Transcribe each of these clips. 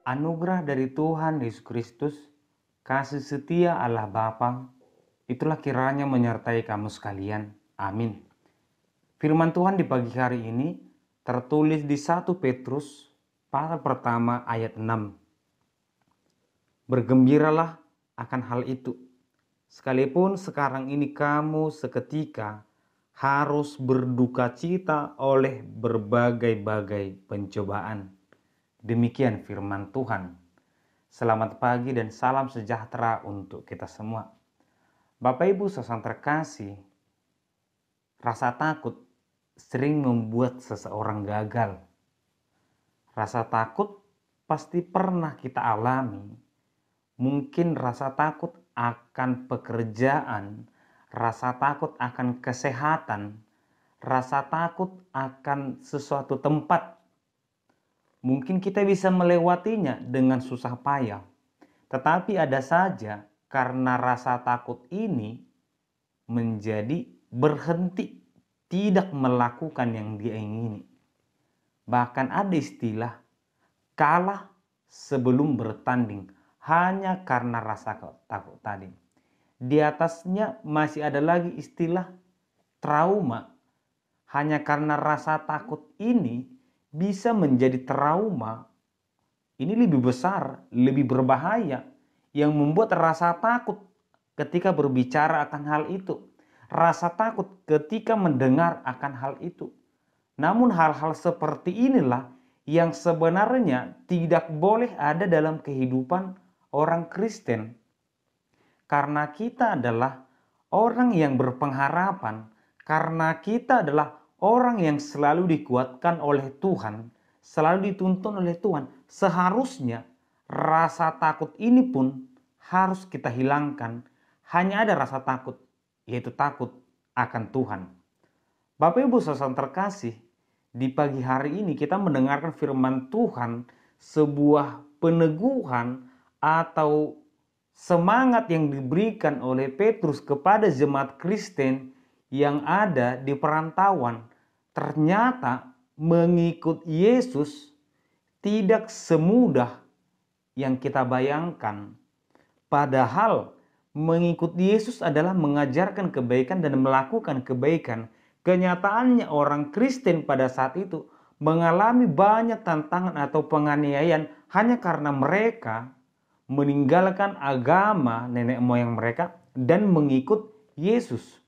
Anugerah dari Tuhan Yesus Kristus, kasih setia Allah Bapa, itulah kiranya menyertai kamu sekalian. Amin. Firman Tuhan di pagi hari ini tertulis di 1 Petrus pasal pertama ayat 6. Bergembiralah akan hal itu, sekalipun sekarang ini kamu seketika harus berduka cita oleh berbagai-bagai pencobaan. Demikian firman Tuhan. Selamat pagi dan salam sejahtera untuk kita semua. Bapak Ibu saudara terkasih, rasa takut sering membuat seseorang gagal. Rasa takut pasti pernah kita alami. Mungkin rasa takut akan pekerjaan, rasa takut akan kesehatan, rasa takut akan sesuatu tempat. Mungkin kita bisa melewatinya dengan susah payah. Tetapi ada saja karena rasa takut ini menjadi berhenti, tidak melakukan yang dia ingini. Bahkan ada istilah kalah sebelum bertanding hanya karena rasa takut tadi. Di atasnya masih ada lagi istilah trauma. Hanya karena rasa takut ini bisa menjadi trauma. Ini lebih besar, lebih berbahaya, yang membuat rasa takut ketika berbicara akan hal itu. Rasa takut ketika mendengar akan hal itu. Namun hal-hal seperti inilah yang sebenarnya tidak boleh ada dalam kehidupan orang Kristen. Karena kita adalah orang yang berpengharapan, karena kita adalah orang yang selalu dikuatkan oleh Tuhan, selalu dituntun oleh Tuhan. Seharusnya rasa takut ini pun harus kita hilangkan. Hanya ada rasa takut, yaitu takut akan Tuhan. Bapak Ibu saudara terkasih, di pagi hari ini kita mendengarkan firman Tuhan, sebuah peneguhan atau semangat yang diberikan oleh Petrus kepada jemaat Kristen yang ada di perantauan. Ternyata mengikut Yesus tidak semudah yang kita bayangkan. Padahal mengikut Yesus adalah mengajarkan kebaikan dan melakukan kebaikan. Kenyataannya orang Kristen pada saat itu mengalami banyak tantangan atau penganiayaan hanya karena mereka meninggalkan agama nenek moyang mereka dan mengikut Yesus.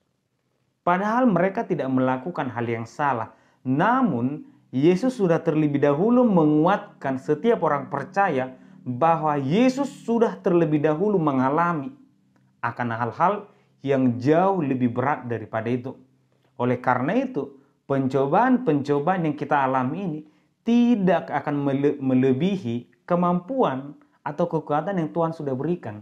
Padahal mereka tidak melakukan hal yang salah. Namun Yesus sudah terlebih dahulu menguatkan setiap orang percaya bahwa Yesus sudah terlebih dahulu mengalami akan hal-hal yang jauh lebih berat daripada itu. Oleh karena itu, pencobaan-pencobaan yang kita alami ini tidak akan melebihi kemampuan atau kekuatan yang Tuhan sudah berikan.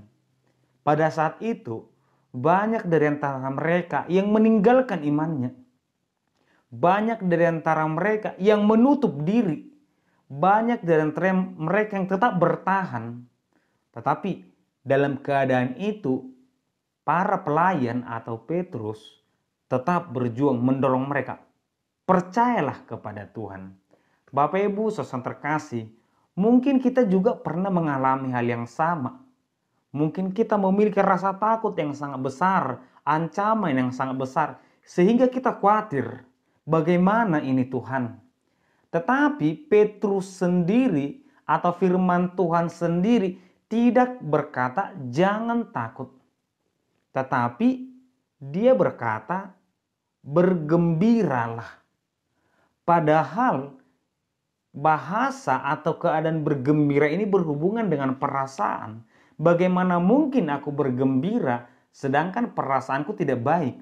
Pada saat itu, banyak dari antara mereka yang meninggalkan imannya. Banyak dari antara mereka yang menutup diri. Banyak dari antara mereka yang tetap bertahan. Tetapi dalam keadaan itu, para pelayan atau Petrus tetap berjuang mendorong mereka. Percayalah kepada Tuhan. Bapak Ibu saudara terkasih, mungkin kita juga pernah mengalami hal yang sama. Mungkin kita memiliki rasa takut yang sangat besar, ancaman yang sangat besar, sehingga kita khawatir, bagaimana ini Tuhan? Tetapi Petrus sendiri atau firman Tuhan sendiri tidak berkata jangan takut. Tetapi dia berkata bergembiralah. Padahal bahasa atau keadaan bergembira ini berhubungan dengan perasaan. Bagaimana mungkin aku bergembira sedangkan perasaanku tidak baik?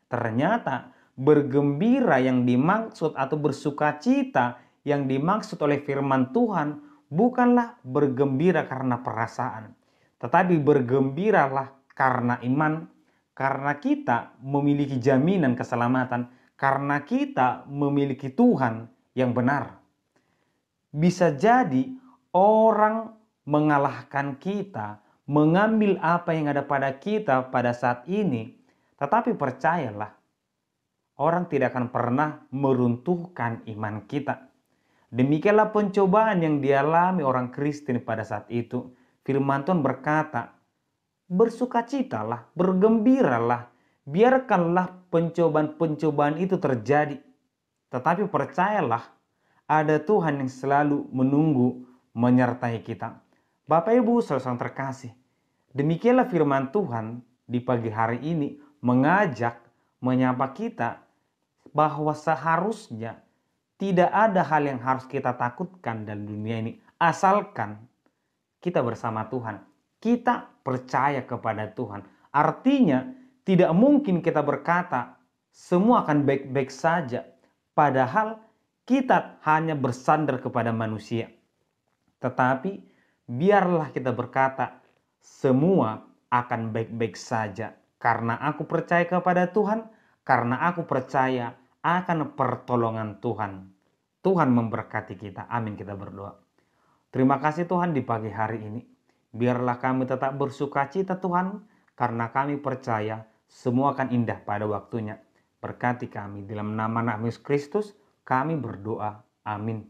Ternyata bergembira yang dimaksud atau bersukacita yang dimaksud oleh firman Tuhan bukanlah bergembira karena perasaan. Tetapi bergembiralah karena iman, karena kita memiliki jaminan keselamatan, karena kita memiliki Tuhan yang benar. Bisa jadi orang mengalahkan kita, mengambil apa yang ada pada kita pada saat ini, tetapi percayalah, orang tidak akan pernah meruntuhkan iman kita. Demikianlah pencobaan yang dialami orang Kristen pada saat itu. Firman Tuhan berkata, bersukacitalah, bergembiralah, biarkanlah pencobaan-pencobaan itu terjadi. Tetapi percayalah, ada Tuhan yang selalu menunggu menyertai kita. Bapak Ibu saudara terkasih, demikianlah firman Tuhan di pagi hari ini mengajak, menyapa kita bahwa seharusnya tidak ada hal yang harus kita takutkan dalam dunia ini, asalkan kita bersama Tuhan. Kita percaya kepada Tuhan. Artinya, tidak mungkin kita berkata, semua akan baik-baik saja. Padahal, kita hanya bersandar kepada manusia. Tetapi, biarlah kita berkata, semua akan baik-baik saja. Karena aku percaya kepada Tuhan, karena aku percaya akan pertolongan Tuhan. Tuhan memberkati kita. Amin, kita berdoa. Terima kasih Tuhan di pagi hari ini. Biarlah kami tetap bersukacita Tuhan, karena kami percaya semua akan indah pada waktunya. Berkati kami dalam nama Yesus Kristus, kami berdoa. Amin.